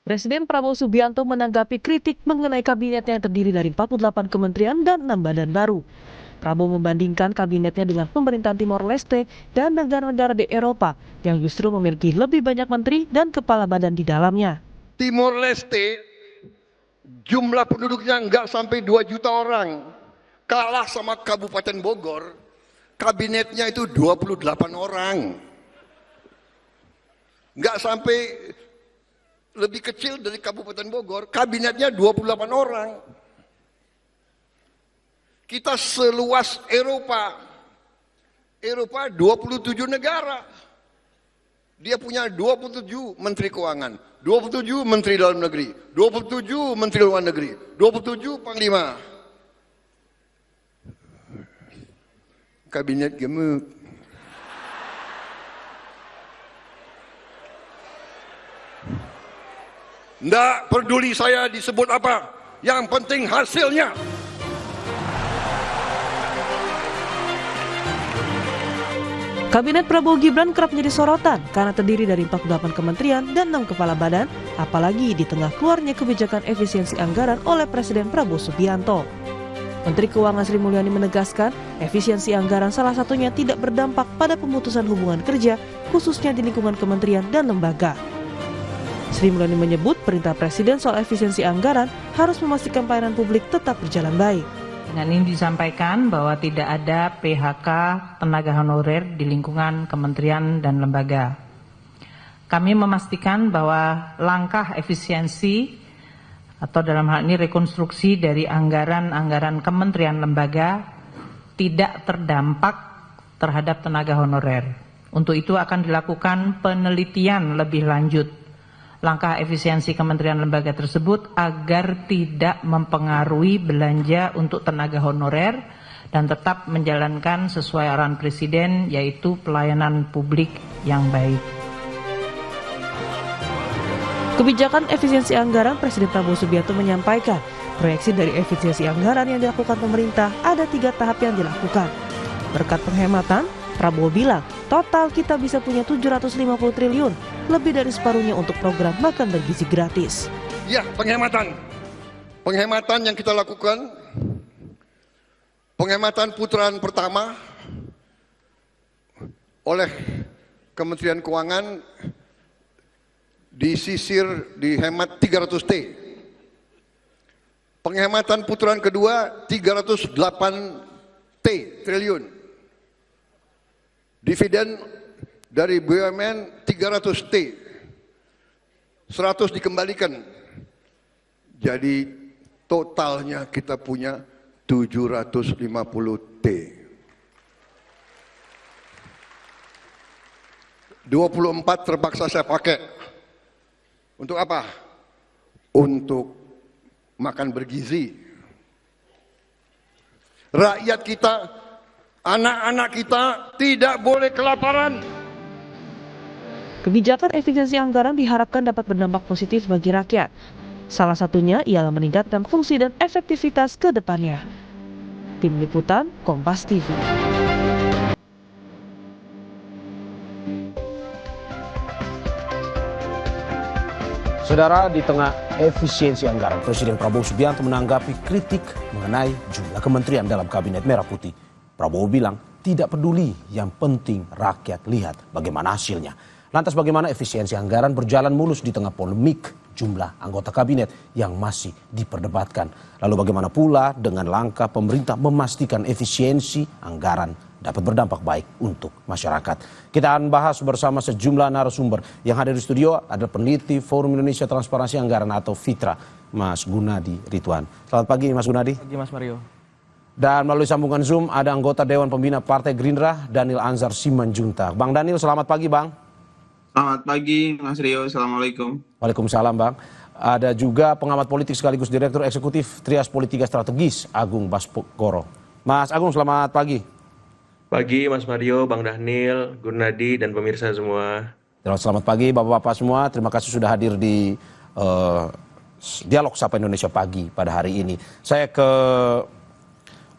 Presiden Prabowo Subianto menanggapi kritik mengenai kabinetnya yang terdiri dari 48 kementerian dan 6 badan baru. Prabowo membandingkan kabinetnya dengan pemerintahan Timor Leste dan negara-negara di Eropa yang justru memiliki lebih banyak menteri dan kepala badan di dalamnya. Timor Leste jumlah penduduknya nggak sampai 2 juta orang. Kalah sama Kabupaten Bogor, kabinetnya itu 28 orang. Nggak sampai, lebih kecil dari Kabupaten Bogor, kabinetnya 28 orang. Kita seluas Eropa. Eropa 27 negara. Dia punya 27 menteri keuangan, 27 menteri dalam negeri, 27 menteri luar negeri, 27 panglima. Kabinet gemuk. Nggak peduli saya disebut apa, yang penting hasilnya. Kabinet Prabowo Gibran kerap menjadi sorotan karena terdiri dari 48 kementerian dan 6 kepala badan, apalagi di tengah keluarnya kebijakan efisiensi anggaran oleh Presiden Prabowo Subianto. Menteri Keuangan Sri Mulyani menegaskan, efisiensi anggaran salah satunya tidak berdampak pada pemutusan hubungan kerja, khususnya di lingkungan kementerian dan lembaga. Sri Mulyani menyebut perintah Presiden soal efisiensi anggaran harus memastikan pelayanan publik tetap berjalan baik. Dengan ini disampaikan bahwa tidak ada PHK tenaga honorer di lingkungan kementerian dan lembaga. Kami memastikan bahwa langkah efisiensi atau dalam hal ini rekonstruksi dari anggaran-anggaran kementerian lembaga tidak terdampak terhadap tenaga honorer. Untuk itu akan dilakukan penelitian lebih lanjut langkah efisiensi kementerian lembaga tersebut agar tidak mempengaruhi belanja untuk tenaga honorer dan tetap menjalankan sesuai arahan Presiden, yaitu pelayanan publik yang baik. Kebijakan efisiensi anggaran Presiden Prabowo Subianto menyampaikan, proyeksi dari efisiensi anggaran yang dilakukan pemerintah ada 3 tahap yang dilakukan. Berkat penghematan, Prabowo bilang total kita bisa punya 750 triliun, lebih dari separuhnya untuk program makan bergizi gratis. Ya, penghematan. Penghematan yang kita lakukan, penghematan putaran pertama oleh Kementerian Keuangan disisir dihemat 300 T. Penghematan putaran kedua 308 triliun. Dividen dari BUMN 300 T. 100 dikembalikan. Jadi totalnya kita punya 750 T. 24 terpaksa saya pakai. Untuk apa? Untuk makan bergizi. Rakyat kita, anak-anak kita tidak boleh kelaparan. Kebijakan efisiensi anggaran diharapkan dapat berdampak positif bagi rakyat. Salah satunya ialah meningkatkan fungsi dan efektivitas ke depannya. Tim Liputan, Kompas TV. Saudara, di tengah efisiensi anggaran, Presiden Prabowo Subianto menanggapi kritik mengenai jumlah kementerian dalam Kabinet Merah Putih. Prabowo bilang tidak peduli, yang penting rakyat lihat bagaimana hasilnya. Lantas bagaimana efisiensi anggaran berjalan mulus di tengah polemik jumlah anggota kabinet yang masih diperdebatkan. Lalu bagaimana pula dengan langkah pemerintah memastikan efisiensi anggaran dapat berdampak baik untuk masyarakat. Kita akan bahas bersama sejumlah narasumber. Yang hadir di studio adalah peneliti Forum Indonesia Transparansi Anggaran atau FITRA, Mas Gunadi Ridwan. Selamat pagi Mas Gunadi. Pagi Mas Mario. Dan melalui sambungan Zoom ada anggota Dewan Pembina Partai Gerindra, Daniel Anzar Simanjuntak. Bang Daniel, selamat pagi Bang. Selamat pagi Mas Rio, Assalamualaikum. Waalaikumsalam Bang. Ada juga pengamat politik sekaligus Direktur Eksekutif Trias Politika Strategis, Agung Baskoro. Mas Agung, selamat pagi. Pagi Mas Mario, Bang Daniel, Gunadi, dan pemirsa semua. Selamat pagi Bapak-Bapak semua, terima kasih sudah hadir di Dialog Sapa Indonesia Pagi pada hari ini. Saya ke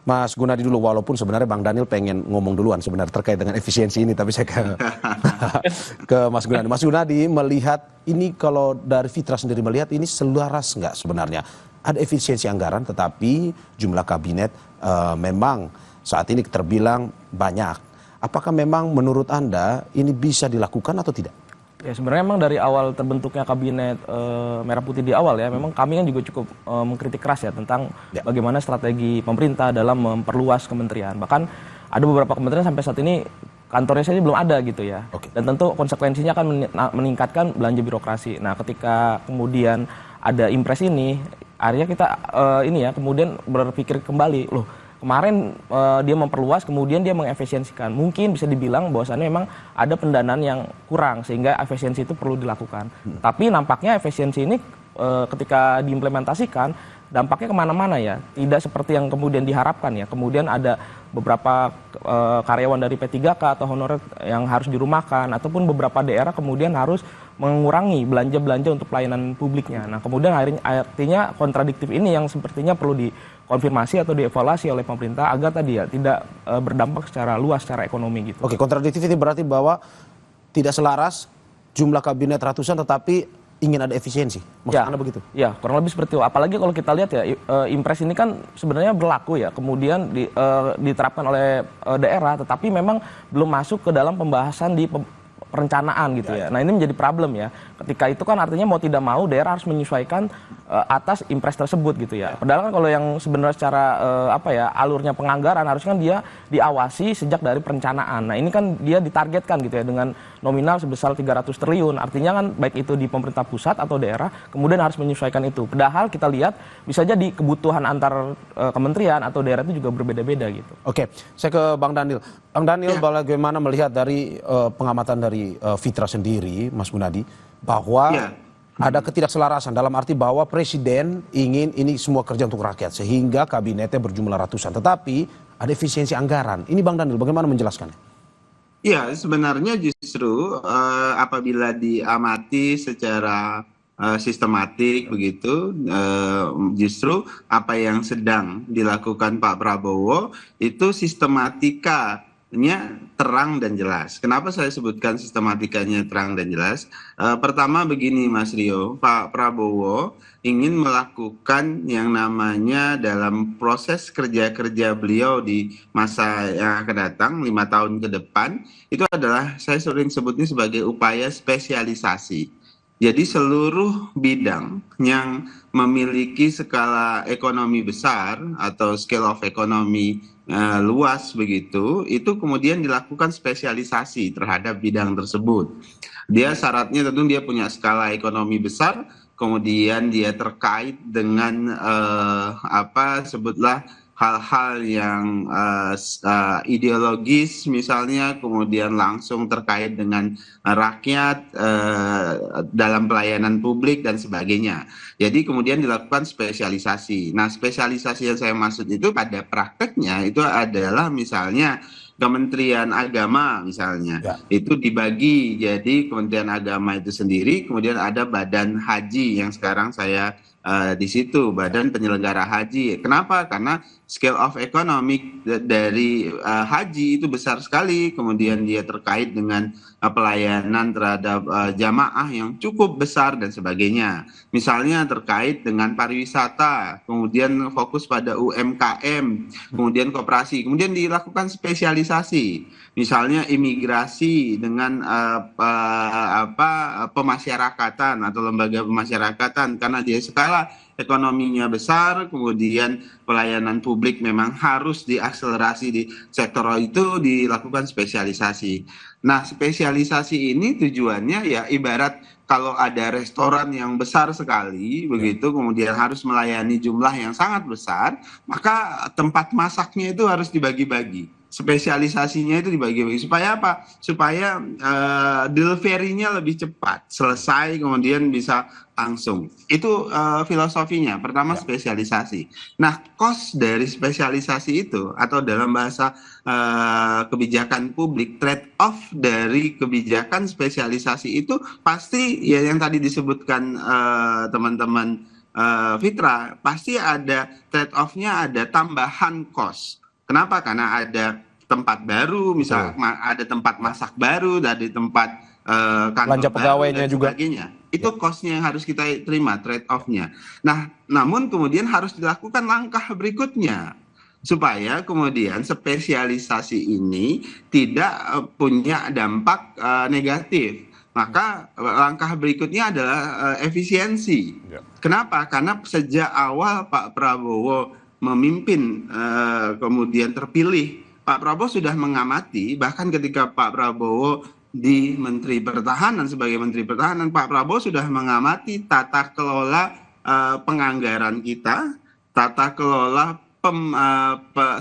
Mas Gunadi dulu, walaupun sebenarnya Bang Daniel pengen ngomong duluan sebenarnya terkait dengan efisiensi ini, tapi saya ke Mas Gunadi. Mas Gunadi melihat ini, kalau dari Fitra sendiri melihat ini selaras nggak sebenarnya? Ada efisiensi anggaran, tetapi jumlah kabinet memang saat ini terbilang banyak. Apakah memang menurut Anda ini bisa dilakukan atau tidak? Ya, sebenarnya memang dari awal terbentuknya kabinet Merah Putih di awal ya, memang kami kan juga cukup mengkritik keras ya tentang bagaimana strategi pemerintah dalam memperluas kementerian. Bahkan ada beberapa kementerian sampai saat ini kantornya saja belum ada gitu ya. Dan tentu konsekuensinya akan meningkatkan belanja birokrasi. Nah, ketika kemudian ada impres ini, akhirnya kita kemudian berpikir kembali, loh, kemarin dia memperluas, kemudian dia mengefisiensikan. Mungkin bisa dibilang bahwasannya memang ada pendanaan yang kurang, sehingga efisiensi itu perlu dilakukan. Tapi nampaknya efisiensi ini ketika diimplementasikan, dampaknya kemana-mana ya. Tidak seperti yang kemudian diharapkan ya. Kemudian ada beberapa karyawan dari P3K atau honorer yang harus dirumahkan, ataupun beberapa daerah kemudian harus mengurangi belanja-belanja untuk pelayanan publiknya. Nah, kemudian artinya kontradiktif ini yang sepertinya perlu dikonfirmasi atau dievaluasi oleh pemerintah agar tadi ya tidak berdampak secara luas secara ekonomi gitu. Oke, kontradiktif ini berarti bahwa tidak selaras jumlah kabinet ratusan tetapi ingin ada efisiensi. Maksud Anda begitu? Ya, kurang lebih seperti itu. Apalagi kalau kita lihat ya, impres ini kan sebenarnya berlaku ya, kemudian diterapkan oleh daerah, tetapi memang belum masuk ke dalam pembahasan di perencanaan gitu ya. Nah, ini menjadi problem ya. Ketika itu kan artinya mau tidak mau daerah harus menyesuaikan atas impres tersebut gitu ya. Padahal kan kalau yang sebenarnya secara alurnya penganggaran harusnya kan dia diawasi sejak dari perencanaan. Nah, ini kan dia ditargetkan gitu ya dengan nominal sebesar 300 triliun. Artinya kan baik itu di pemerintah pusat atau daerah kemudian harus menyesuaikan itu. Padahal kita lihat bisa jadi kebutuhan antar kementerian atau daerah itu juga berbeda-beda gitu. Oke, saya ke Bang Daniel. Bang Daniel, bagaimana melihat dari pengamatan dari Fitra sendiri, Mas Gunadi, bahwa ada ketidakselarasan dalam arti bahwa presiden ingin ini semua kerja untuk rakyat sehingga kabinetnya berjumlah ratusan, tetapi ada efisiensi anggaran. Ini Bang Daniel, bagaimana menjelaskannya? Ya, sebenarnya justru apabila diamati secara sistematik begitu, justru apa yang sedang dilakukan Pak Prabowo itu sistematikanya terang dan jelas. Kenapa saya sebutkan sistematikanya terang dan jelas? Pertama begini Mas Rio, Pak Prabowo ingin melakukan yang namanya dalam proses kerja-kerja beliau di masa yang akan datang, 5 tahun ke depan, itu adalah saya sering sebutnya sebagai upaya spesialisasi. Jadi seluruh bidang yang memiliki skala ekonomi besar atau scale of economy luas begitu, itu kemudian dilakukan spesialisasi terhadap bidang tersebut. Dia syaratnya tentu dia punya skala ekonomi besar, kemudian dia terkait dengan sebutlah hal-hal yang ideologis misalnya, kemudian langsung terkait dengan rakyat dalam pelayanan publik dan sebagainya. Jadi kemudian dilakukan spesialisasi. Nah, spesialisasi yang saya maksud itu pada prakteknya itu adalah misalnya Kementerian Agama misalnya, itu dibagi jadi Kementerian Agama itu sendiri, kemudian ada Badan Haji yang sekarang saya di situ, Badan Penyelenggara Haji. Kenapa? Karena scale of economic dari haji itu besar sekali, kemudian dia terkait dengan pelayanan terhadap jamaah yang cukup besar dan sebagainya. Misalnya terkait dengan pariwisata, kemudian fokus pada UMKM, kemudian koperasi, kemudian dilakukan spesialisasi. Misalnya imigrasi dengan pemasyarakatan atau lembaga pemasyarakatan, karena dia skala ekonominya besar, kemudian pelayanan publik memang harus diakselerasi di sektor itu, dilakukan spesialisasi. Nah, spesialisasi ini tujuannya ya ibarat kalau ada restoran yang besar sekali begitu, kemudian harus melayani jumlah yang sangat besar, maka tempat masaknya itu harus dibagi-bagi. Spesialisasinya itu dibagi-bagi supaya apa? Supaya delivery-nya lebih cepat, selesai kemudian bisa langsung. Itu filosofinya. Pertama spesialisasi. Nah, cost dari spesialisasi itu atau dalam bahasa kebijakan publik, trade off dari kebijakan spesialisasi itu pasti ya yang tadi disebutkan teman-teman Fitra, pasti ada trade off-nya, ada tambahan cost. Kenapa? Karena ada tempat baru, misal ada tempat masak baru, dari tempat kantor Belanja baru pegawainya dan juga. sebagainya. Itu cost-nya yang harus kita terima, trade off-nya. Nah, namun kemudian harus dilakukan langkah berikutnya supaya kemudian spesialisasi ini tidak punya dampak negatif. Maka langkah berikutnya adalah efisiensi. Kenapa? Karena sejak awal Pak Prabowo memimpin kemudian terpilih, Pak Prabowo sudah mengamati, bahkan ketika Pak Prabowo di Menteri Pertahanan, sebagai Menteri Pertahanan, Pak Prabowo sudah mengamati tata kelola penganggaran kita, tata kelola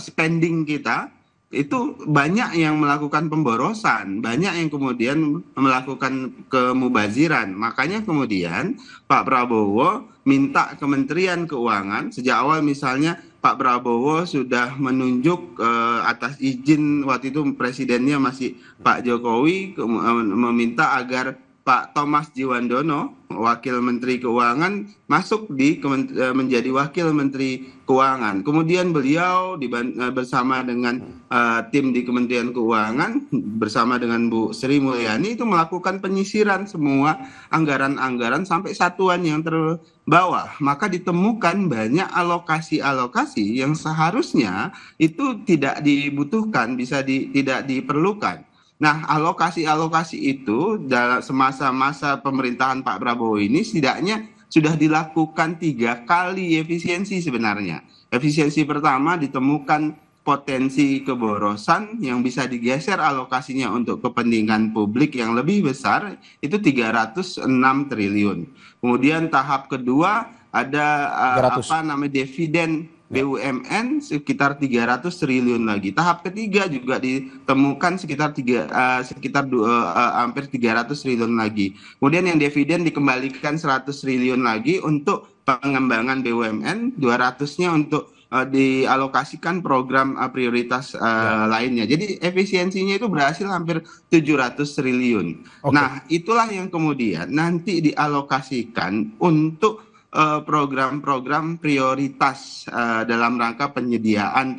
spending kita. Itu banyak yang melakukan pemborosan, banyak yang kemudian melakukan kemubaziran. Makanya kemudian Pak Prabowo minta Kementerian Keuangan, sejak awal misalnya Pak Prabowo sudah menunjuk atas izin, waktu itu presidennya masih Pak Jokowi, meminta agar Pak Thomas Djiwandono, Wakil Menteri Keuangan, masuk menjadi Wakil Menteri Keuangan. Kemudian beliau bersama dengan tim di Kementerian Keuangan, bersama dengan Bu Sri Mulyani, itu melakukan penyisiran semua anggaran-anggaran sampai satuan yang terbawah. Maka ditemukan banyak alokasi-alokasi yang seharusnya itu tidak dibutuhkan, tidak diperlukan. Nah, alokasi-alokasi itu dalam semasa-masa pemerintahan Pak Prabowo ini setidaknya sudah dilakukan 3 kali efisiensi sebenarnya. Efisiensi pertama, ditemukan potensi keborosan yang bisa digeser alokasinya untuk kepentingan publik yang lebih besar, itu 306 triliun. Kemudian tahap kedua ada dividen BUMN sekitar 300 triliun lagi. Tahap ketiga juga ditemukan hampir 300 triliun lagi. Kemudian yang dividen dikembalikan 100 triliun lagi untuk pengembangan BUMN, 200-nya untuk dialokasikan program prioritas lainnya. Jadi efisiensinya itu berhasil hampir 700 triliun. Nah, itulah yang kemudian nanti dialokasikan untuk program-program prioritas dalam rangka penyediaan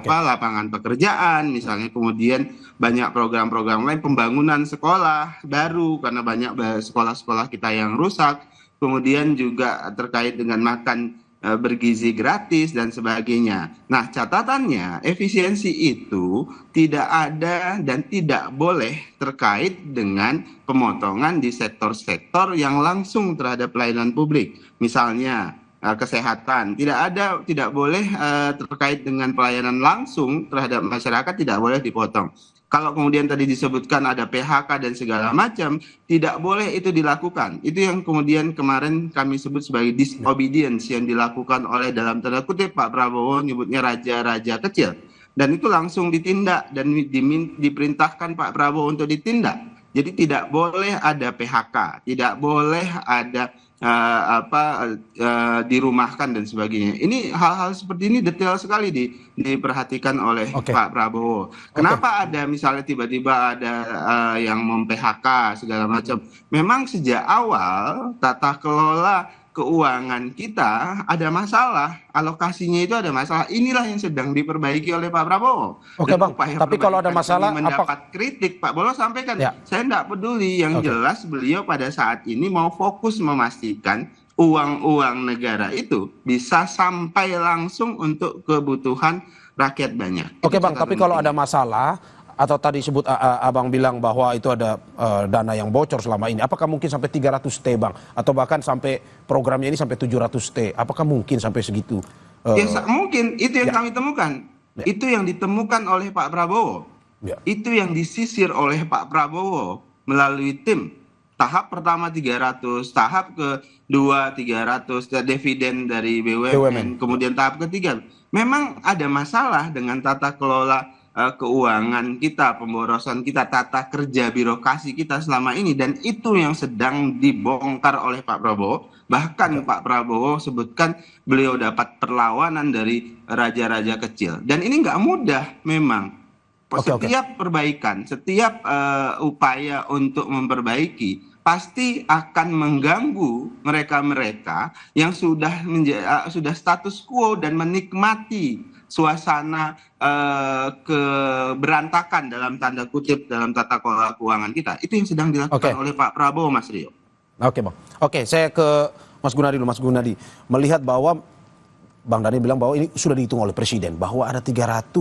lapangan pekerjaan, misalnya. Kemudian banyak program-program lain, pembangunan sekolah baru karena banyak sekolah-sekolah kita yang rusak, kemudian juga terkait dengan makan bergizi gratis dan sebagainya. Nah, catatannya efisiensi itu tidak ada dan tidak boleh terkait dengan pemotongan di sektor-sektor yang langsung terhadap pelayanan publik. Misalnya kesehatan, tidak boleh terkait dengan pelayanan langsung terhadap masyarakat, tidak boleh dipotong. Kalau kemudian tadi disebutkan ada PHK dan segala macam, tidak boleh itu dilakukan. Itu yang kemudian kemarin kami sebut sebagai disobedience yang dilakukan oleh, dalam tanda kutip, Pak Prabowo nyebutnya raja-raja kecil. Dan itu langsung ditindak dan diperintahkan Pak Prabowo untuk ditindak. Jadi tidak boleh ada PHK, tidak boleh ada dirumahkan dan sebagainya. Ini hal-hal seperti ini detail sekali diperhatikan oleh Pak Prabowo. Kenapa ada misalnya tiba-tiba ada yang mem-PHK segala macam? Memang sejak awal tata kelola keuangan kita ada masalah, alokasinya itu ada masalah. Inilah yang sedang diperbaiki oleh Pak Prabowo. Oke, Bang, tapi kalau ada masalah mendapat kritik, Pak Prabowo sampaikan, saya tidak peduli, yang jelas beliau pada saat ini mau fokus memastikan uang-uang negara itu bisa sampai langsung untuk kebutuhan rakyat banyak. Oke, Bang, tapi kalau ada masalah atau tadi sebut Abang bilang bahwa itu ada dana yang bocor selama ini, apakah mungkin sampai 300T, Bang? Atau bahkan sampai programnya ini sampai 700T? Apakah mungkin sampai segitu? Mungkin, itu yang kami temukan. Itu yang ditemukan oleh Pak Prabowo. Itu yang disisir oleh Pak Prabowo melalui tim. Tahap pertama 300, tahap kedua 300, dividen dari BUMN. Kemudian tahap ketiga. Memang ada masalah dengan tata kelola keuangan kita, pemborosan kita, tata kerja birokrasi kita selama ini, dan itu yang sedang dibongkar oleh Pak Prabowo. Bahkan Pak Prabowo sebutkan beliau dapat perlawanan dari raja-raja kecil, dan ini nggak mudah memang. Setiap perbaikan, setiap upaya untuk memperbaiki pasti akan mengganggu mereka-mereka yang sudah status quo dan menikmati suasana keberantakan dalam tanda kutip dalam tata kelola keuangan kita. Itu yang sedang dilakukan oleh Pak Prabowo, Mas Rio. Oke, Bang. Oke, saya ke Mas Gunadi dulu. Mas Gunadi, melihat bahwa Bang Daniel bilang bahwa ini sudah dihitung oleh Presiden, bahwa ada 300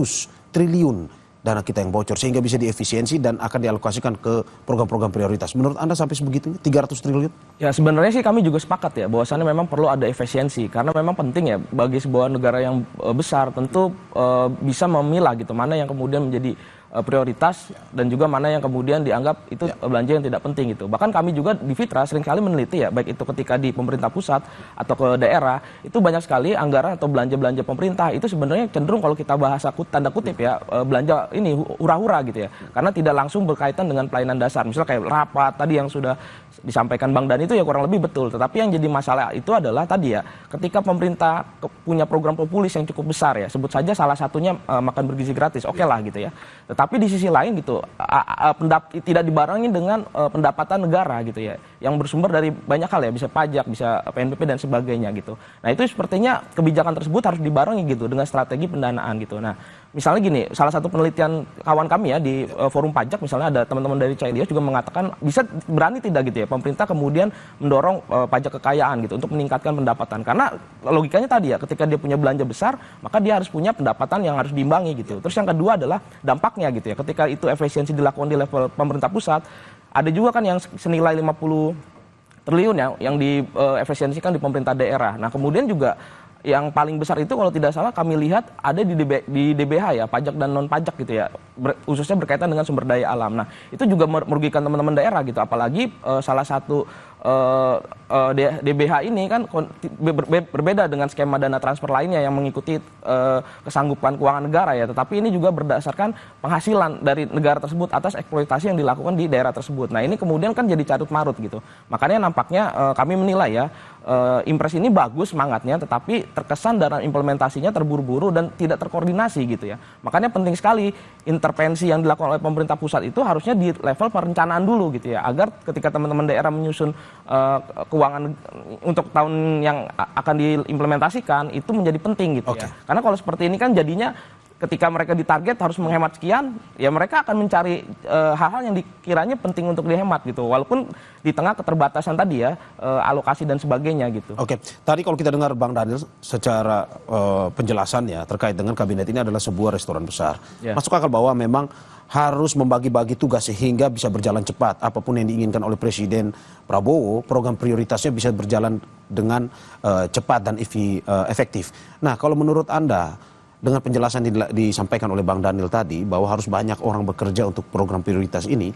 triliun dana kita yang bocor sehingga bisa diefisiensi dan akan dialokasikan ke program-program prioritas. Menurut Anda sampai sebegitunya 300 triliun? Ya sebenarnya sih kami juga sepakat ya bahwasannya memang perlu ada efisiensi karena memang penting ya bagi sebuah negara yang besar tentu bisa memilah gitu mana yang kemudian menjadi prioritas dan juga mana yang kemudian dianggap itu belanja yang tidak penting gitu. Bahkan kami juga di Fitra seringkali meneliti ya baik itu ketika di pemerintah pusat atau ke daerah itu banyak sekali anggaran atau belanja-belanja pemerintah itu sebenarnya cenderung kalau kita bahasa tanda kutip ya belanja ini hura-hura gitu ya. Karena tidak langsung berkaitan dengan pelayanan dasar. Misalnya kayak rapat tadi yang sudah disampaikan Bang Dani itu ya kurang lebih betul. Tetapi yang jadi masalah itu adalah tadi ya ketika pemerintah punya program populis yang cukup besar ya sebut saja salah satunya makan bergizi gratis oke lah gitu ya. Tapi di sisi lain gitu tidak dibarengi dengan pendapatan negara gitu ya yang bersumber dari banyak hal ya bisa pajak bisa PNBP dan sebagainya gitu. Nah itu sepertinya kebijakan tersebut harus dibarengi gitu dengan strategi pendanaan gitu. Nah misalnya gini salah satu penelitian kawan kami ya di forum pajak misalnya ada teman-teman dari CIDIAS juga mengatakan bisa berani tidak gitu ya pemerintah kemudian mendorong pajak kekayaan gitu untuk meningkatkan pendapatan karena logikanya tadi ya ketika dia punya belanja besar maka dia harus punya pendapatan yang harus diimbangi gitu. Terus yang kedua adalah dampaknya gitu ya ketika itu efisiensi dilakukan di level pemerintah pusat ada juga kan yang senilai 50 triliun ya yang diefisiensikan di pemerintah daerah. Nah kemudian juga yang paling besar itu kalau tidak salah kami lihat ada di DBH ya pajak dan non pajak gitu ya khususnya berkaitan dengan sumber daya alam. Nah itu juga merugikan teman-teman daerah gitu apalagi salah satu DBH ini kan berbeda dengan skema dana transfer lainnya yang mengikuti kesanggupan keuangan negara ya tetapi ini juga berdasarkan penghasilan dari negara tersebut atas eksploitasi yang dilakukan di daerah tersebut. Nah ini kemudian kan jadi carut marut gitu makanya nampaknya kami menilai ya impres ini bagus semangatnya tetapi terkesan dalam implementasinya terburu-buru dan tidak terkoordinasi gitu ya makanya penting sekali intervensi yang dilakukan oleh pemerintah pusat itu harusnya di level perencanaan dulu gitu ya agar ketika teman-teman daerah menyusun keuangan untuk tahun yang akan diimplementasikan itu menjadi penting gitu ya karena kalau seperti ini kan jadinya ketika mereka ditarget harus menghemat sekian ya mereka akan mencari hal-hal yang dikiranya penting untuk dihemat gitu walaupun di tengah keterbatasan tadi ya alokasi dan sebagainya gitu. Oke, tadi kalau kita dengar Bang Daniel secara penjelasannya terkait dengan kabinet ini adalah sebuah restoran besar. Masuk akal bahwa memang harus membagi-bagi tugas sehingga bisa berjalan cepat. Apapun yang diinginkan oleh Presiden Prabowo, program prioritasnya bisa berjalan dengan cepat dan efektif. Nah, kalau menurut Anda, dengan penjelasan disampaikan oleh Bang Daniel tadi, bahwa harus banyak orang bekerja untuk program prioritas ini,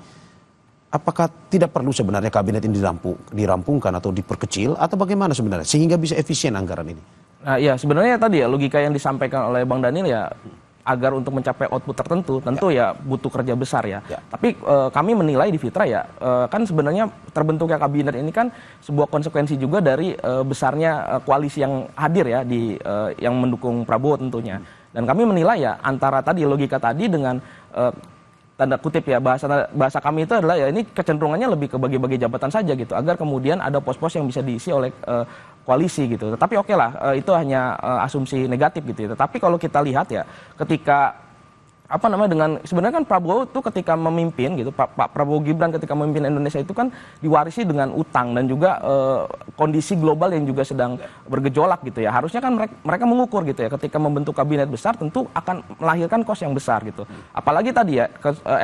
apakah tidak perlu sebenarnya kabinet ini dirampungkan atau diperkecil, atau bagaimana sebenarnya, sehingga bisa efisien anggaran ini? Nah ya, sebenarnya tadi ya, logika yang disampaikan oleh Bang Daniel ya, agar untuk mencapai output tertentu tentu ya butuh kerja besar ya. Tapi kami menilai di Fitra ya kan sebenarnya terbentuknya kabinet ini kan sebuah konsekuensi juga dari besarnya koalisi yang hadir ya di yang mendukung Prabowo tentunya. Dan kami menilai ya antara tadi logika tadi dengan tanda kutip ya bahasa kami itu adalah ya ini kecenderungannya lebih ke bagi-bagi jabatan saja gitu agar kemudian ada pos-pos yang bisa diisi oleh koalisi gitu. Tetapi oke lah itu hanya asumsi negatif gitu ya. Tetapi kalau kita lihat ya ketika apa namanya dengan sebenarnya kan Prabowo itu ketika memimpin gitu Pak Prabowo Gibran ketika memimpin Indonesia itu kan diwarisi dengan utang dan juga kondisi global yang juga sedang bergejolak gitu ya. Harusnya kan mereka mengukur gitu ya ketika membentuk kabinet besar tentu akan melahirkan kos yang besar gitu. Apalagi tadi ya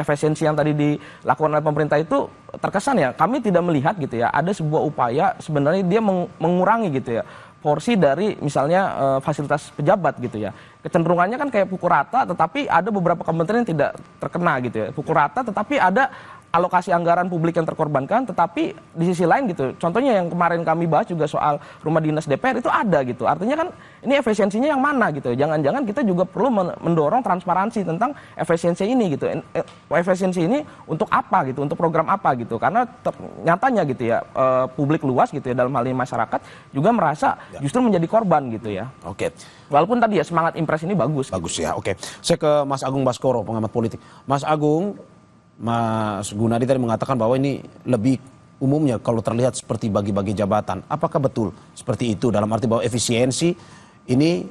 efisiensi yang tadi dilakukan oleh pemerintah itu terkesan ya kami tidak melihat gitu ya ada sebuah upaya sebenarnya dia mengurangi gitu ya porsi dari misalnya fasilitas pejabat gitu ya. Kecenderungannya kan kayak pukul rata tetapi ada beberapa kementerian yang tidak terkena gitu ya. Pukul rata tetapi ada alokasi anggaran publik yang terkorbankan tetapi di sisi lain gitu. Contohnya yang kemarin kami bahas juga soal rumah dinas DPR itu ada gitu. Artinya kan ini efisiensinya yang mana gitu. Jangan-jangan kita juga perlu mendorong transparansi tentang efisiensi ini gitu. Efisiensi ini untuk apa gitu, untuk program apa gitu. Karena nyatanya gitu ya publik luas gitu ya dalam hal ini masyarakat juga merasa justru menjadi korban gitu ya. Oke. Walaupun tadi ya semangat impres ini bagus. Bagus ya, oke. Saya ke Mas Agung Baskoro, pengamat politik. Mas Agung, Mas Gunadi tadi mengatakan bahwa ini lebih umumnya kalau terlihat seperti bagi-bagi jabatan. Apakah betul seperti itu dalam arti bahwa efisiensi ini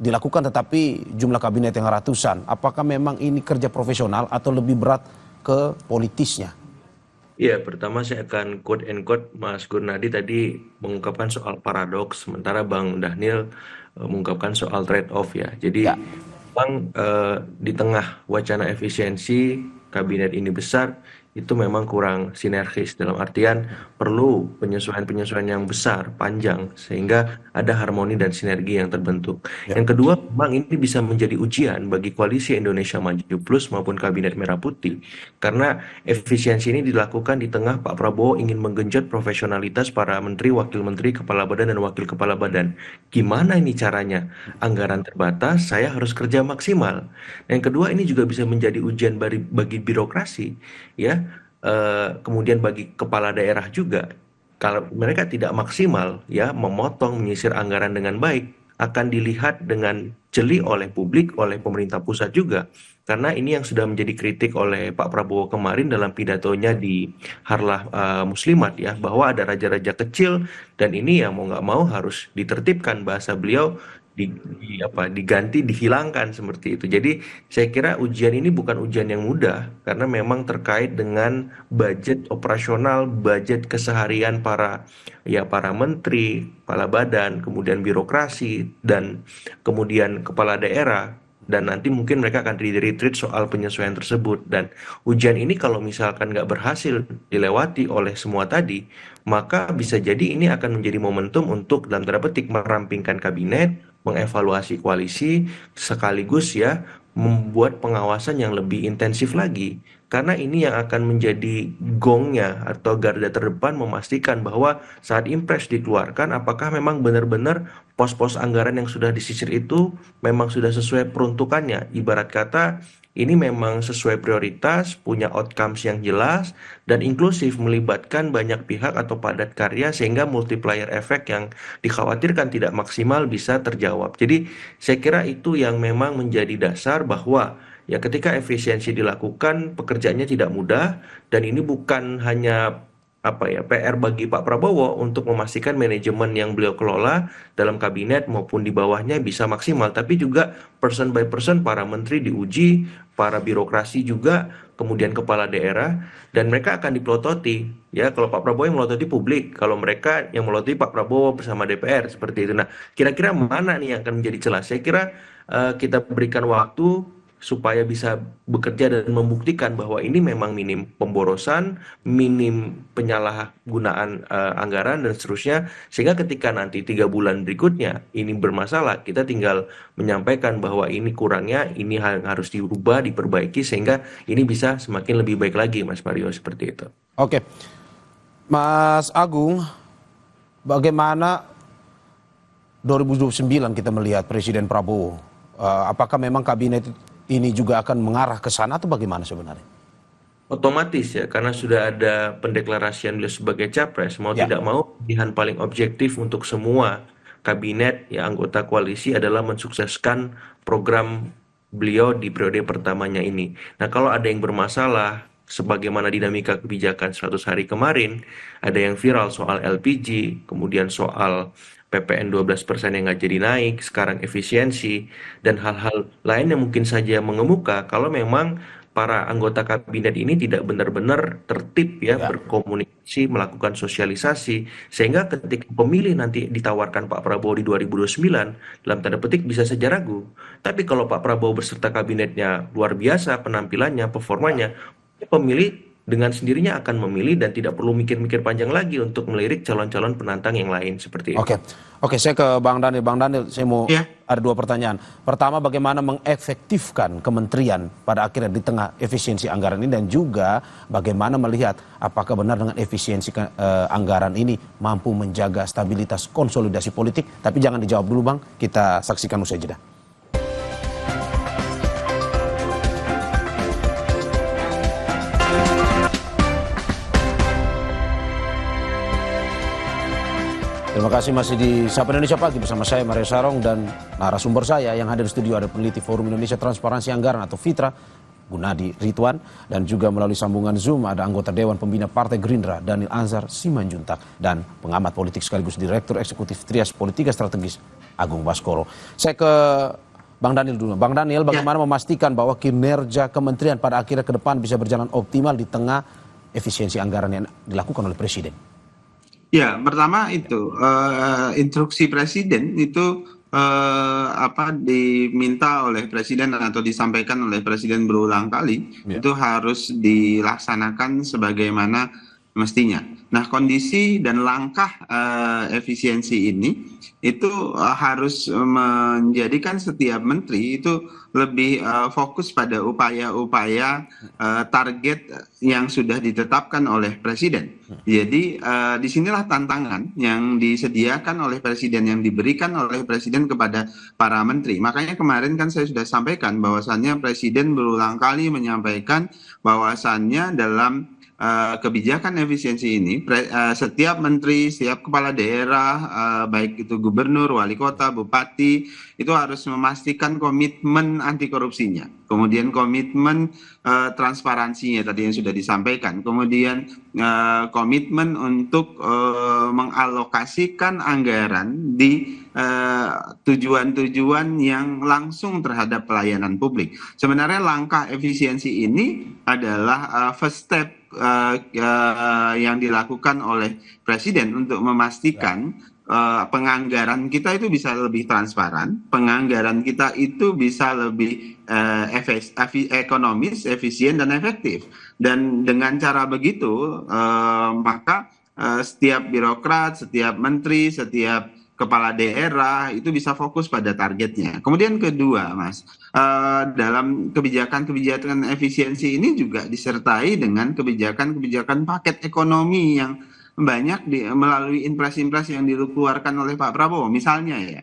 dilakukan tetapi jumlah kabinet yang ratusan? Apakah memang ini kerja profesional atau lebih berat ke politisnya? Iya, pertama saya akan quote and quote Mas Gurnadi tadi mengungkapkan soal paradoks, sementara Bang Dhanil mengungkapkan soal trade-off ya. Jadi memang di tengah wacana efisiensi kabinet ini besar, itu memang kurang sinergis, dalam artian perlu penyesuaian-penyesuaian yang besar, panjang, sehingga ada harmoni dan sinergi yang terbentuk. Yang kedua, memang ini bisa menjadi ujian bagi koalisi Indonesia Maju Plus maupun Kabinet Merah Putih, karena efisiensi ini dilakukan di tengah Pak Prabowo ingin menggenjot profesionalitas para menteri, wakil menteri, kepala badan, dan wakil kepala badan. Gimana ini caranya? Anggaran terbatas, saya harus kerja maksimal. Yang kedua, ini juga bisa menjadi ujian bagi birokrasi, ya. Kemudian bagi kepala daerah juga, kalau mereka tidak maksimal ya memotong menyisir anggaran dengan baik, akan dilihat dengan jeli oleh publik, oleh pemerintah pusat juga. Karena ini yang sudah menjadi kritik oleh Pak Prabowo kemarin dalam pidatonya di Harlah Muslimat ya, bahwa ada raja-raja kecil dan ini ya mau nggak mau harus ditertibkan, bahasa beliau diganti, dihilangkan seperti itu. Jadi saya kira ujian ini bukan ujian yang mudah karena memang terkait dengan budget operasional, budget keseharian para menteri, kepala badan, kemudian birokrasi, dan kemudian kepala daerah. Dan nanti mungkin mereka akan retreat soal penyesuaian tersebut. Dan ujian ini kalau misalkan nggak berhasil dilewati oleh semua tadi, maka bisa jadi ini akan menjadi momentum untuk dalam tanda petik merampingkan kabinet, mengevaluasi koalisi, sekaligus ya membuat pengawasan yang lebih intensif lagi. Karena ini yang akan menjadi gongnya atau garda terdepan memastikan bahwa saat impres dikeluarkan, apakah memang benar-benar pos-pos anggaran yang sudah disisir itu memang sudah sesuai peruntukannya. Ibarat kata, ini memang sesuai prioritas, punya outcomes yang jelas, dan inklusif, melibatkan banyak pihak atau padat karya sehingga multiplier effect yang dikhawatirkan tidak maksimal bisa terjawab. Jadi saya kira itu yang memang menjadi dasar bahwa ya ketika efisiensi dilakukan pekerjaannya tidak mudah, dan ini bukan hanya PR bagi Pak Prabowo untuk memastikan manajemen yang beliau kelola dalam kabinet maupun di bawahnya bisa maksimal, tapi juga person by person para menteri diuji, para birokrasi juga, kemudian kepala daerah, dan mereka akan dipelototi ya. Kalau Pak Prabowo yang melototi publik, kalau mereka yang melototi Pak Prabowo bersama DPR seperti itu. Nah, kira-kira mana nih yang akan menjadi celah? Saya kira kita berikan waktu supaya bisa bekerja dan membuktikan bahwa ini memang minim pemborosan, minim penyalahgunaan anggaran dan seterusnya, sehingga ketika nanti 3 bulan berikutnya ini bermasalah, kita tinggal menyampaikan bahwa ini kurangnya, ini hal yang harus dirubah, diperbaiki, sehingga ini bisa semakin lebih baik lagi, Mas Mario, seperti itu. Oke, Mas Agung, bagaimana 2029 kita melihat Presiden Prabowo? Apakah memang kabinet ini juga akan mengarah ke sana atau bagaimana sebenarnya? Otomatis ya, karena sudah ada pendeklarasian beliau sebagai capres, mau tidak mau pilihan paling objektif untuk semua kabinet ya anggota koalisi adalah mensukseskan program beliau di periode pertamanya ini. Nah, kalau ada yang bermasalah, sebagaimana dinamika kebijakan 100 hari kemarin, ada yang viral soal LPG, kemudian soal PPN 12% yang nggak jadi naik, sekarang efisiensi, dan hal-hal lain yang mungkin saja mengemuka kalau memang para anggota kabinet ini tidak benar-benar tertib ya berkomunikasi, melakukan sosialisasi, sehingga ketika pemilih nanti ditawarkan Pak Prabowo di 2029, dalam tanda petik bisa saja ragu. Tapi kalau Pak Prabowo beserta kabinetnya luar biasa penampilannya, performanya, pemilih dengan sendirinya akan memilih dan tidak perlu mikir-mikir panjang lagi untuk melirik calon-calon penantang yang lain seperti itu. Oke, saya ke Bang Dhanil. Bang Dhanil, saya mau ada 2 pertanyaan. Pertama, bagaimana mengefektifkan kementerian pada akhirnya di tengah efisiensi anggaran ini, dan juga bagaimana melihat apakah benar dengan efisiensi anggaran ini mampu menjaga stabilitas konsolidasi politik. Tapi jangan dijawab dulu, Bang. Kita saksikan usai jeda. Terima kasih masih di Sapa Indonesia Pagi bersama saya Mario Sarong dan narasumber saya yang hadir di studio ada peneliti Forum Indonesia Transparansi Anggaran atau FITRA, Gunadi Ridwan, dan juga melalui sambungan Zoom ada anggota Dewan Pembina Partai Gerindra Daniel Anzar Simanjuntak dan pengamat politik sekaligus Direktur Eksekutif Trias Politika Strategis Agung Baskoro. Saya ke Bang Daniel dulu. Bang Daniel, bagaimana memastikan bahwa kinerja kementerian pada akhirnya ke depan bisa berjalan optimal di tengah efisiensi anggaran yang dilakukan oleh Presiden? Ya, pertama itu instruksi Presiden itu diminta oleh Presiden atau disampaikan oleh Presiden berulang kali, itu harus dilaksanakan sebagaimana mestinya. Nah, kondisi dan langkah efisiensi ini itu harus menjadikan setiap menteri itu lebih fokus pada upaya-upaya target yang sudah ditetapkan oleh Presiden. Jadi disinilah tantangan yang disediakan oleh Presiden, yang diberikan oleh Presiden kepada para menteri. Makanya kemarin kan saya sudah sampaikan bahwasannya Presiden berulang kali menyampaikan bahwasannya dalam kebijakan efisiensi ini, setiap menteri, setiap kepala daerah, baik itu gubernur, wali kota, bupati, itu harus memastikan komitmen anti korupsinya, kemudian komitmen transparansinya tadi yang sudah disampaikan, kemudian komitmen untuk mengalokasikan anggaran di tujuan-tujuan yang langsung terhadap pelayanan publik. Sebenarnya langkah efisiensi ini adalah first step yang dilakukan oleh Presiden untuk memastikan penganggaran kita itu bisa lebih transparan, penganggaran kita itu bisa lebih ekonomis, efisien, dan efektif. Dan dengan cara begitu, maka setiap birokrat, setiap menteri, setiap kepala daerah itu bisa fokus pada targetnya. Kemudian kedua, Mas, dalam kebijakan-kebijakan efisiensi ini juga disertai dengan kebijakan-kebijakan paket ekonomi yang banyak melalui impres-impres yang dikeluarkan oleh Pak Prabowo. Misalnya ya,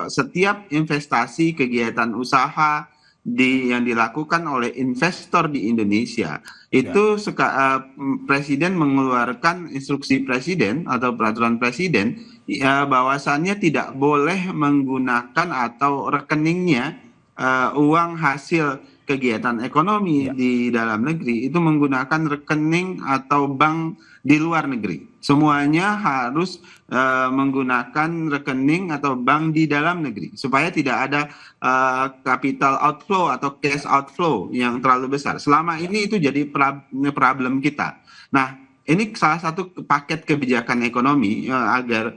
setiap investasi kegiatan usaha yang dilakukan oleh investor di Indonesia itu Presiden mengeluarkan instruksi Presiden atau peraturan Presiden bahwasannya tidak boleh menggunakan atau rekeningnya uang hasil kegiatan ekonomi di dalam negeri itu menggunakan rekening atau bank di luar negeri. Semuanya harus menggunakan rekening atau bank di dalam negeri supaya tidak ada capital outflow atau cash outflow yang terlalu besar. Selama ini itu jadi problem kita. Nah, ini salah satu paket kebijakan ekonomi agar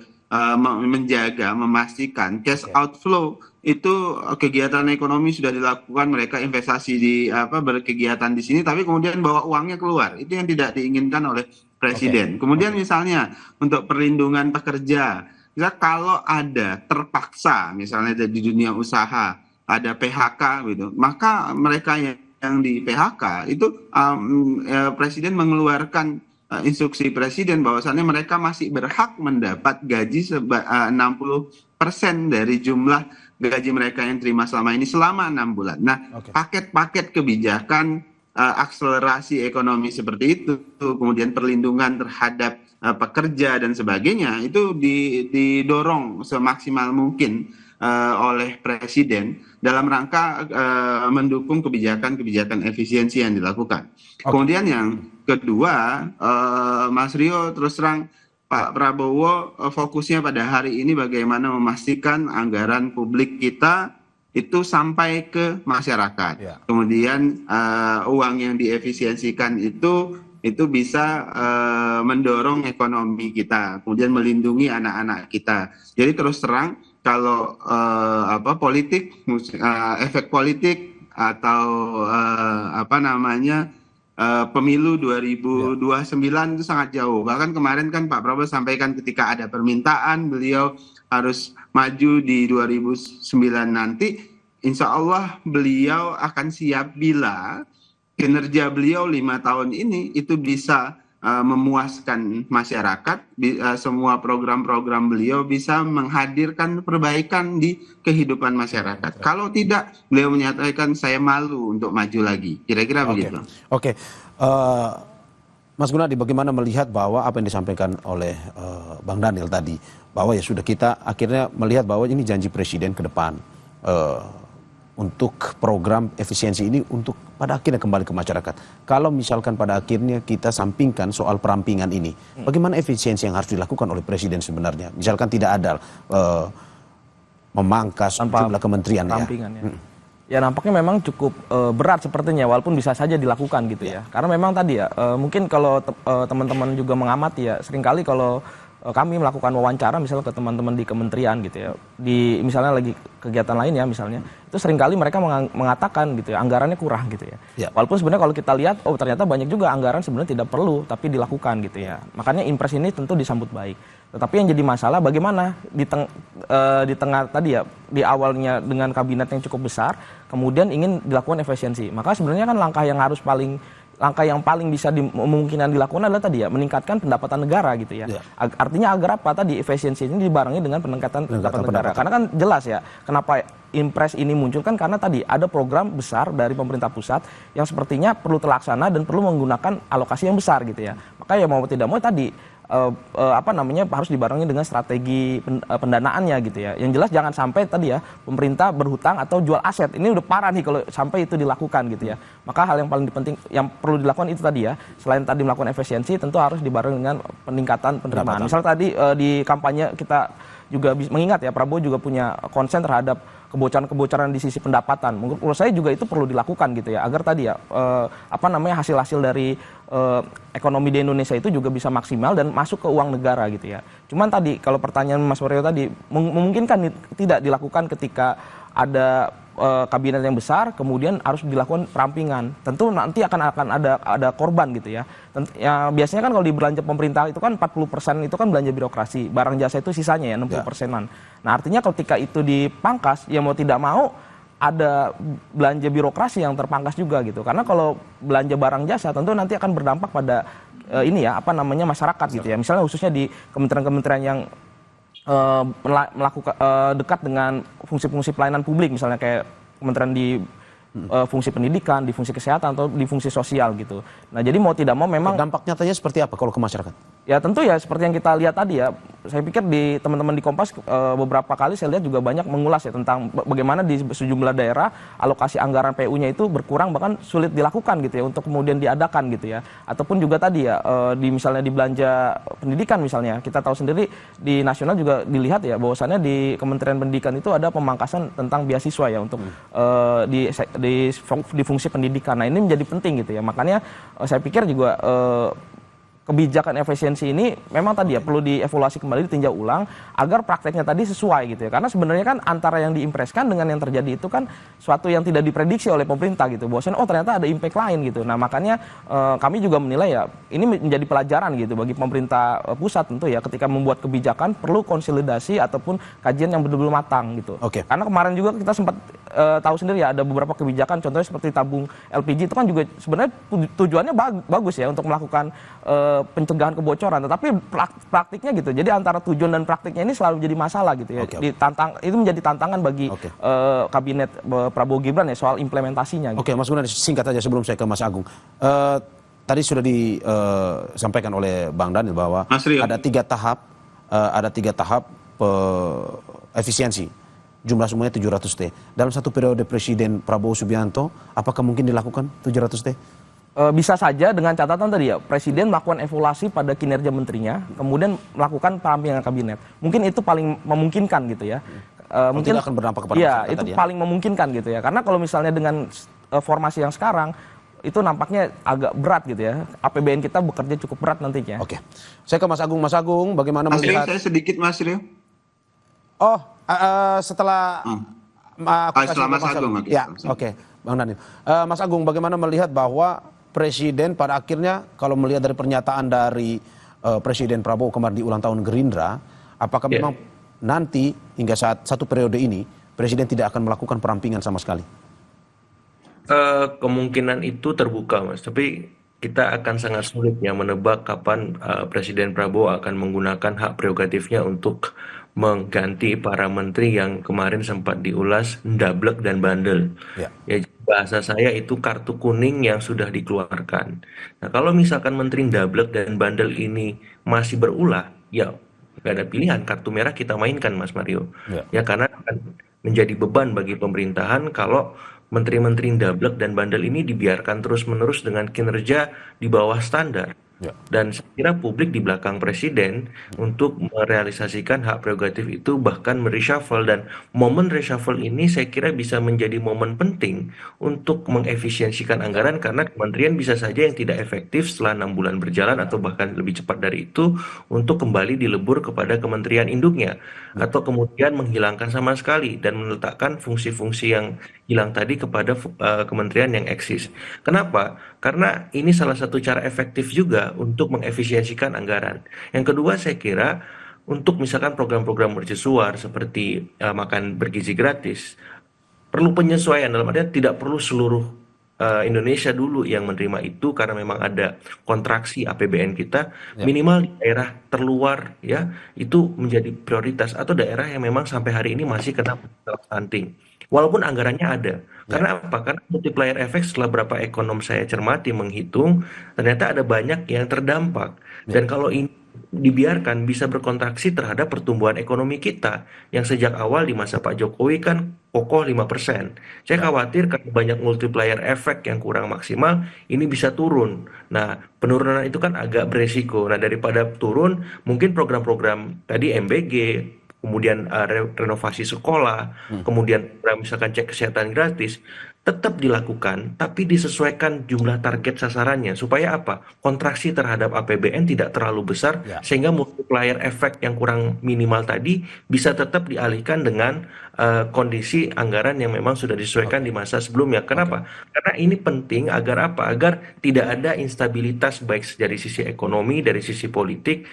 menjaga, memastikan cash outflow itu kegiatan ekonomi sudah dilakukan, mereka investasi di berkegiatan di sini, tapi kemudian bawa uangnya keluar. Itu yang tidak diinginkan oleh Presiden. Kemudian misalnya untuk perlindungan pekerja, kalau ada terpaksa misalnya di dunia usaha ada PHK gitu, maka mereka yang di PHK itu Presiden mengeluarkan instruksi Presiden bahwasannya mereka masih berhak mendapat gaji 60% dari jumlah gaji mereka yang terima selama ini selama 6 bulan. Nah, paket-paket kebijakan akselerasi ekonomi seperti itu, kemudian perlindungan terhadap pekerja dan sebagainya, itu didorong semaksimal mungkin oleh Presiden dalam rangka mendukung kebijakan-kebijakan efisiensi yang dilakukan. Kemudian yang kedua, Mas Rio, terus terang Pak Prabowo fokusnya pada hari ini bagaimana memastikan anggaran publik kita itu sampai ke masyarakat. Kemudian uang yang diefisiensikan itu bisa mendorong ekonomi kita, kemudian melindungi anak-anak kita. Jadi terus terang kalau politik, efek politik atau pemilu 2029 itu sangat jauh. Bahkan kemarin kan Pak Prabowo sampaikan ketika ada permintaan beliau harus maju di 2009 nanti, insya Allah beliau akan siap bila kinerja beliau 5 tahun ini itu bisa memuaskan masyarakat, semua program-program beliau bisa menghadirkan perbaikan di kehidupan masyarakat. Kalau tidak, beliau menyatakan saya malu untuk maju lagi. Kira-kira begitu. Mas Gunadi, bagaimana melihat bahwa apa yang disampaikan oleh Bang Daniel tadi, bahwa ya sudah kita akhirnya melihat bahwa ini janji Presiden ke depan. untuk program efisiensi ini untuk pada akhirnya kembali ke masyarakat. Kalau misalkan pada akhirnya kita sampingkan soal perampingan ini, bagaimana efisiensi yang harus dilakukan oleh Presiden sebenarnya? Misalkan tidak ada memangkas jumlah kementerian perampingan, ya. Ya nampaknya memang cukup berat sepertinya, walaupun bisa saja dilakukan gitu ya. Karena memang tadi ya, mungkin kalau teman-teman juga mengamati ya, seringkali kalau kami melakukan wawancara misalnya ke teman-teman di kementerian gitu ya, di misalnya lagi kegiatan lain ya misalnya, itu seringkali mereka mengatakan gitu ya, anggarannya kurang gitu ya. Walaupun sebenarnya kalau kita lihat, oh ternyata banyak juga anggaran sebenarnya tidak perlu tapi dilakukan gitu ya. Makanya impres ini tentu disambut baik. Tetapi yang jadi masalah bagaimana di tengah tadi ya, di awalnya dengan kabinet yang cukup besar, kemudian ingin dilakukan efisiensi. Maka sebenarnya kan langkah yang paling bisa memungkinkan dilakukan adalah tadi ya, meningkatkan pendapatan negara gitu ya. Artinya agar apa tadi, efisiensi ini dibarengi dengan peningkatan pendapatan negara. Karena kan jelas ya, kenapa impres ini muncul kan karena tadi ada program besar dari pemerintah pusat yang sepertinya perlu terlaksana dan perlu menggunakan alokasi yang besar gitu ya. Maka ya mau tidak mau tadi harus dibarengi dengan strategi pendanaannya gitu ya. Yang jelas jangan sampai tadi ya pemerintah berhutang atau jual aset. Ini udah parah nih kalau sampai itu dilakukan gitu ya. Maka hal yang paling penting yang perlu dilakukan itu tadi ya, selain tadi melakukan efisiensi, tentu harus dibarengi dengan peningkatan penerimaan. Misal tadi di kampanye kita juga mengingat ya, Prabowo juga punya konsen terhadap kebocoran-kebocoran di sisi pendapatan. Menurut saya juga itu perlu dilakukan gitu ya, agar tadi ya hasil-hasil dari ekonomi di Indonesia itu juga bisa maksimal dan masuk ke uang negara gitu ya. Cuman tadi kalau pertanyaan Mas Mario tadi, memungkinkan tidak dilakukan ketika ada kabinet yang besar, kemudian harus dilakukan perampingan. Tentu nanti akan ada korban gitu ya. Ya biasanya kan kalau di belanja pemerintah itu kan 40% itu kan belanja birokrasi, barang jasa itu sisanya ya 60%-an. Nah artinya ketika itu dipangkas, ya mau tidak mau ada belanja birokrasi yang terpangkas juga gitu. Karena kalau belanja barang jasa tentu nanti akan berdampak pada masyarakat gitu ya. Misalnya khususnya di kementerian-kementerian yang melakukan dekat dengan fungsi-fungsi pelayanan publik, misalnya kayak kementerian di fungsi pendidikan, di fungsi kesehatan atau di fungsi sosial gitu. Nah jadi mau tidak mau memang dampak nyatanya seperti apa kalau ke masyarakat? Ya tentu ya seperti yang kita lihat tadi ya, saya pikir di teman-teman di Kompas beberapa kali saya lihat juga banyak mengulas ya tentang bagaimana di sejumlah daerah alokasi anggaran PU-nya itu berkurang, bahkan sulit dilakukan gitu ya untuk kemudian diadakan gitu ya. Ataupun juga tadi ya misalnya di belanja pendidikan misalnya, kita tahu sendiri di nasional juga dilihat ya bahwasannya di Kementerian Pendidikan itu ada pemangkasan tentang beasiswa ya untuk di fungsi pendidikan. Nah ini menjadi penting gitu ya, makanya saya pikir juga kebijakan efisiensi ini memang tadi ya perlu dievaluasi kembali, ditinjau ulang agar prakteknya tadi sesuai gitu ya. Karena sebenarnya kan antara yang diimpreskan dengan yang terjadi itu kan suatu yang tidak diprediksi oleh pemerintah gitu. Bahwasanya ternyata ada impact lain gitu. Nah makanya kami juga menilai ya ini menjadi pelajaran gitu bagi pemerintah pusat tentu ya, ketika membuat kebijakan perlu konsolidasi ataupun kajian yang betul-betul matang gitu. Karena kemarin juga kita sempat tahu sendiri ya ada beberapa kebijakan, contohnya seperti tabung LPG itu kan juga sebenarnya tujuannya bagus ya untuk melakukan pencegahan kebocoran, tetapi praktiknya gitu. Jadi antara tujuan dan praktiknya ini selalu jadi masalah gitu ya. Itu menjadi tantangan bagi kabinet Prabowo Gibran ya soal implementasinya. Gitu. Mas Gunadi, singkat saja sebelum saya ke Mas Agung. Tadi sudah disampaikan oleh Bang Daniel bahwa ada tiga tahap efisiensi. Jumlah semuanya 700T. Dalam satu periode Presiden Prabowo Subianto, apakah mungkin dilakukan 700T? Bisa saja dengan catatan tadi ya, Presiden melakukan evaluasi pada kinerja menterinya, kemudian melakukan perampingan kabinet. Mungkin itu paling memungkinkan gitu ya. Mungkin akan berdampak kepada masyarakat itu paling memungkinkan gitu ya. Karena kalau misalnya dengan formasi yang sekarang, itu nampaknya agak berat gitu ya. APBN kita bekerja cukup berat nantinya. Saya ke Mas Agung. Mas Agung, bagaimana melihat... Saya sedikit Mas Rio. Setelah... setelah Mas Agung. Ya, Bang Daniel. Mas Agung, bagaimana melihat bahwa Presiden pada akhirnya kalau melihat dari pernyataan dari Presiden Prabowo kemarin di ulang tahun Gerindra, apakah memang nanti hingga saat satu periode ini Presiden tidak akan melakukan perampingan sama sekali? Kemungkinan itu terbuka, Mas. Tapi kita akan sangat sulit ya menebak kapan Presiden Prabowo akan menggunakan hak prerogatifnya untuk mengganti para menteri yang kemarin sempat diulas ndablek dan bandel. Ya, bahasa saya itu kartu kuning yang sudah dikeluarkan. Nah, kalau misalkan menteri ndablek dan bandel ini masih berulah, ya nggak ada pilihan, kartu merah kita mainkan, Mas Mario. Ya karena menjadi beban bagi pemerintahan kalau menteri-menteri ndablek dan bandel ini dibiarkan terus-menerus dengan kinerja di bawah standar. Ya. Dan saya kira publik di belakang presiden untuk merealisasikan hak prerogatif itu, bahkan mereshuffle, dan momen reshuffle ini saya kira bisa menjadi momen penting untuk mengefisiensikan anggaran, karena kementerian bisa saja yang tidak efektif setelah 6 bulan berjalan atau bahkan lebih cepat dari itu untuk kembali dilebur kepada kementerian induknya, atau kemudian menghilangkan sama sekali dan meletakkan fungsi-fungsi yang hilang tadi kepada kementerian yang eksis. Kenapa? Karena ini salah satu cara efektif juga untuk mengefisiensikan anggaran. Yang kedua, saya kira untuk misalkan program-program mercusuar seperti makan bergizi gratis, perlu penyesuaian, dalam artian tidak perlu seluruh Indonesia dulu yang menerima itu, karena memang ada kontraksi APBN kita. Minimal di daerah terluar ya, itu menjadi prioritas, atau daerah yang memang sampai hari ini masih kena stunting. Walaupun anggarannya ada. Karena apa? Karena multiplier effect, setelah berapa ekonom saya cermati menghitung, ternyata ada banyak yang terdampak. Dan kalau ini dibiarkan, bisa berkontraksi terhadap pertumbuhan ekonomi kita yang sejak awal di masa Pak Jokowi kan kokoh 5%. Saya khawatir karena banyak multiplier effect yang kurang maksimal, ini bisa turun. Nah, penurunan itu kan agak beresiko. Nah, daripada turun, mungkin program-program tadi MBG, kemudian renovasi sekolah, kemudian misalkan cek kesehatan gratis, tetap dilakukan, tapi disesuaikan jumlah target sasarannya. Supaya apa? Kontraksi terhadap APBN tidak terlalu besar, sehingga multiplier effect yang kurang minimal tadi bisa tetap dialihkan dengan kondisi anggaran yang memang sudah disesuaikan di masa sebelumnya. Kenapa? Karena ini penting agar apa? Agar tidak ada instabilitas baik dari sisi ekonomi, dari sisi politik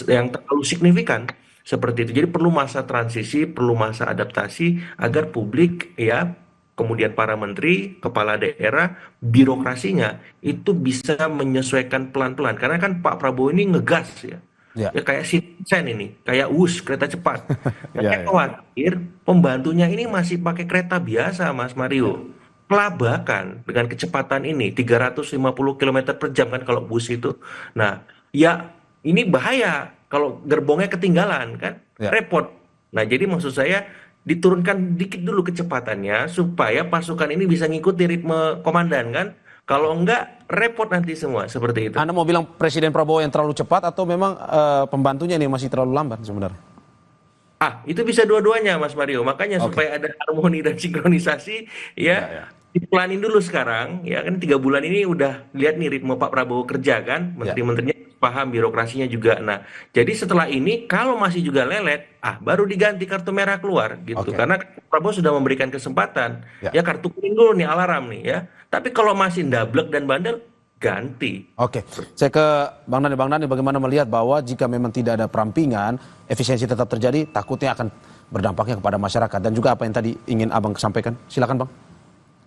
yang terlalu signifikan. Seperti itu. Jadi perlu masa transisi, perlu masa adaptasi agar publik ya, kemudian para menteri, kepala daerah, birokrasinya itu bisa menyesuaikan pelan-pelan. Karena kan Pak Prabowo ini ngegas ya. Ya kayak Sen ini, kayak Wus, kereta cepat. Saya khawatir pembantunya ini masih pakai kereta biasa, Mas Mario. Kelabakan dengan kecepatan ini 350 km per jam kan kalau bus itu. Nah, ya ini bahaya. Kalau gerbongnya ketinggalan kan, repot. Nah, jadi maksud saya diturunkan dikit dulu kecepatannya supaya pasukan ini bisa ngikuti ritme komandan kan. Kalau enggak, repot nanti semua, seperti itu. Anda mau bilang Presiden Prabowo yang terlalu cepat atau memang pembantunya ini masih terlalu lambat sebenarnya? Itu bisa dua-duanya, Mas Mario. Makanya supaya ada harmoni dan sinkronisasi, dipelanin dulu sekarang. Ya kan 3 bulan ini udah lihat nih ritme Pak Prabowo kerja kan, menteri-menterinya paham, birokrasinya juga. Nah, jadi setelah ini kalau masih juga lelet, baru diganti kartu merah keluar gitu. Karena Prabowo sudah memberikan kesempatan. Ya kartu kuning dulu nih, alarm nih ya. Tapi kalau masih ndablek dan bandel, ganti. Saya ke Bang Dhani. Bang Dhani, bagaimana melihat bahwa jika memang tidak ada perampingan, efisiensi tetap terjadi, takutnya akan berdampaknya kepada masyarakat, dan juga apa yang tadi ingin Abang sampaikan. Silakan, Bang.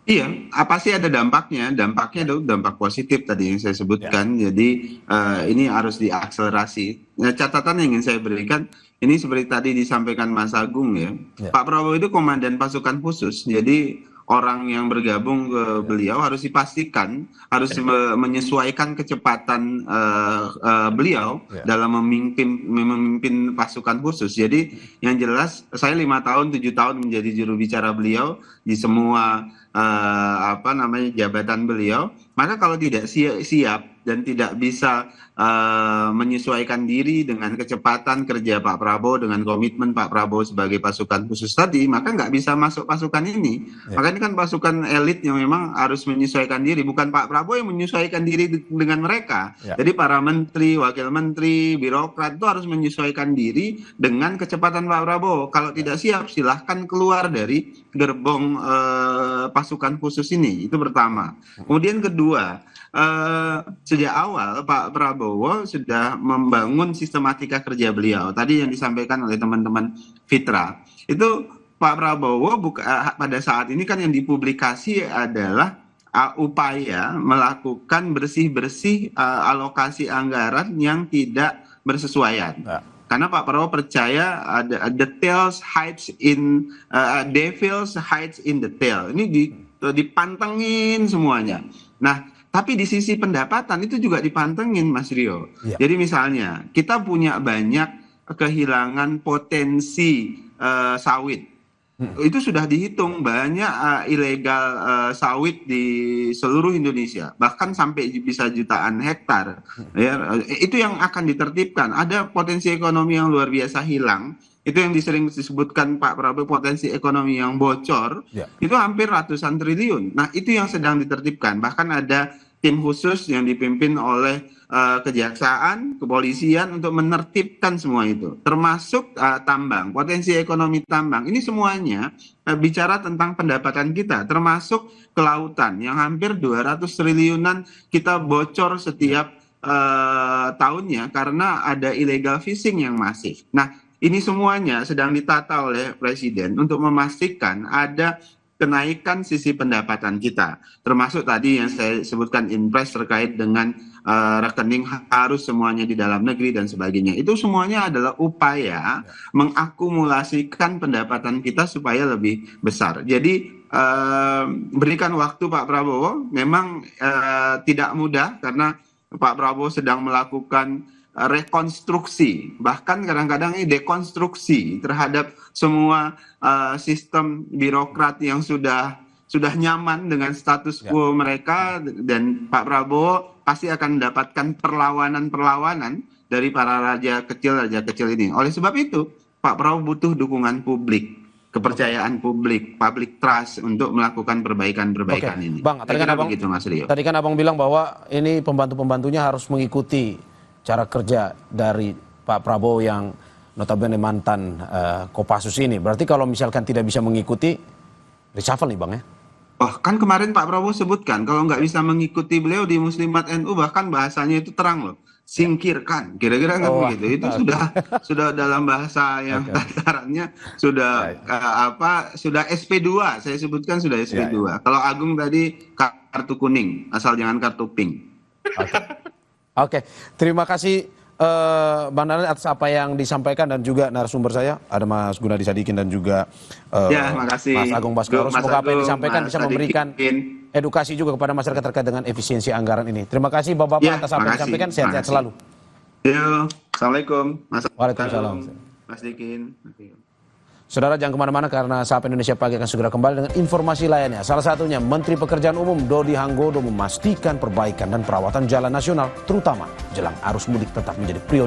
Iya, pasti ada dampaknya. Dampaknya itu dampak positif tadi yang saya sebutkan. Jadi ini harus diakselerasi. Nah, catatan yang ingin saya berikan, ini seperti tadi disampaikan Mas Agung ya. Pak Prabowo itu komandan pasukan khusus. Jadi orang yang bergabung ke beliau harus dipastikan harus menyesuaikan kecepatan beliau dalam memimpin pasukan khusus. Jadi yang jelas saya 5 tahun 7 tahun menjadi juru bicara beliau di semua jabatan beliau. Maka kalau tidak siap dan tidak bisa menyesuaikan diri dengan kecepatan kerja Pak Prabowo, dengan komitmen Pak Prabowo sebagai pasukan khusus tadi, maka nggak bisa masuk pasukan ini. Maka ini kan pasukan elit yang memang harus menyesuaikan diri, bukan Pak Prabowo yang menyesuaikan diri dengan mereka. Jadi para menteri, wakil menteri, birokrat itu harus menyesuaikan diri dengan kecepatan Pak Prabowo. Kalau tidak siap, silahkan keluar dari gerbong pasukan khusus ini. Itu pertama. Kemudian kedua, sejak awal Pak Prabowo sudah membangun sistematika kerja beliau. Tadi yang disampaikan oleh teman-teman Fitra, itu Pak Prabowo pada saat ini kan yang dipublikasi adalah upaya melakukan bersih-bersih alokasi anggaran yang tidak bersesuaian. Karena Pak Prabowo percaya ada devils hides in detail. Ini dipantengin semuanya. Nah, tapi di sisi pendapatan itu juga dipantengin, Mas Rio. Jadi misalnya kita punya banyak kehilangan potensi sawit. Itu sudah dihitung banyak ilegal sawit di seluruh Indonesia, bahkan sampai bisa jutaan hektar. Ya, itu yang akan ditertibkan. Ada potensi ekonomi yang luar biasa hilang. Itu yang sering disebutkan Pak Prabowo, potensi ekonomi yang bocor. Itu hampir ratusan triliun. Nah, itu yang sedang ditertibkan. Bahkan ada tim khusus yang dipimpin oleh kejaksaan, kepolisian untuk menertibkan semua itu, termasuk tambang, potensi ekonomi tambang. Ini semuanya bicara tentang pendapatan kita, termasuk kelautan yang hampir 200 triliunan kita bocor setiap tahunnya karena ada illegal fishing yang masif. Nah, ini semuanya sedang ditata oleh Presiden untuk memastikan ada kenaikan sisi pendapatan kita, termasuk tadi yang saya sebutkan impres terkait dengan rekening harus semuanya di dalam negeri dan sebagainya. Itu semuanya adalah upaya mengakumulasikan pendapatan kita supaya lebih besar. Jadi berikan waktu Pak Prabowo, memang tidak mudah karena Pak Prabowo sedang melakukan rekonstruksi, bahkan kadang-kadang ini dekonstruksi terhadap semua sistem birokrat yang sudah nyaman dengan status quo mereka, dan Pak Prabowo pasti akan mendapatkan perlawanan dari para raja kecil ini. Oleh sebab itu, Pak Prabowo butuh dukungan publik, kepercayaan publik, public trust untuk melakukan perbaikan-perbaikan ini. Bang, tadi kan Abang bilang bahwa ini pembantu-pembantunya harus mengikuti cara kerja dari Pak Prabowo yang notabene mantan Kopassus ini. Berarti kalau misalkan tidak bisa mengikuti, reshuffle nih Bang ya? Oh, kan kemarin Pak Prabowo sebutkan kalau nggak bisa mengikuti beliau di Muslimat NU, bahkan bahasanya itu terang loh, singkirkan, kira-kira kan begitu. Itu sudah dalam bahasa yang tatarannya sudah sudah SP2, saya sebutkan sudah SP2. Kalau Agung tadi kartu kuning, asal jangan kartu pink. Oke, terima kasih Bang Daniel atas apa yang disampaikan dan juga narasumber saya ada Mas Gunadi Sadikin dan juga Mas Agung Baskoro. Semoga apa yang disampaikan bisa memberikan edukasi juga kepada masyarakat terkait dengan efisiensi anggaran ini. Terima kasih Bapak-bapak atas apa yang disampaikan. Sehat-sehat selalu. Assalamualaikum. Waalaikumsalam. Mas Dikin. Saudara, jangan kemana-mana karena Sapa Indonesia Pagi akan segera kembali dengan informasi lainnya. Salah satunya, Menteri Pekerjaan Umum Dodi Hanggodo memastikan perbaikan dan perawatan jalan nasional, terutama jelang arus mudik tetap menjadi prioritas.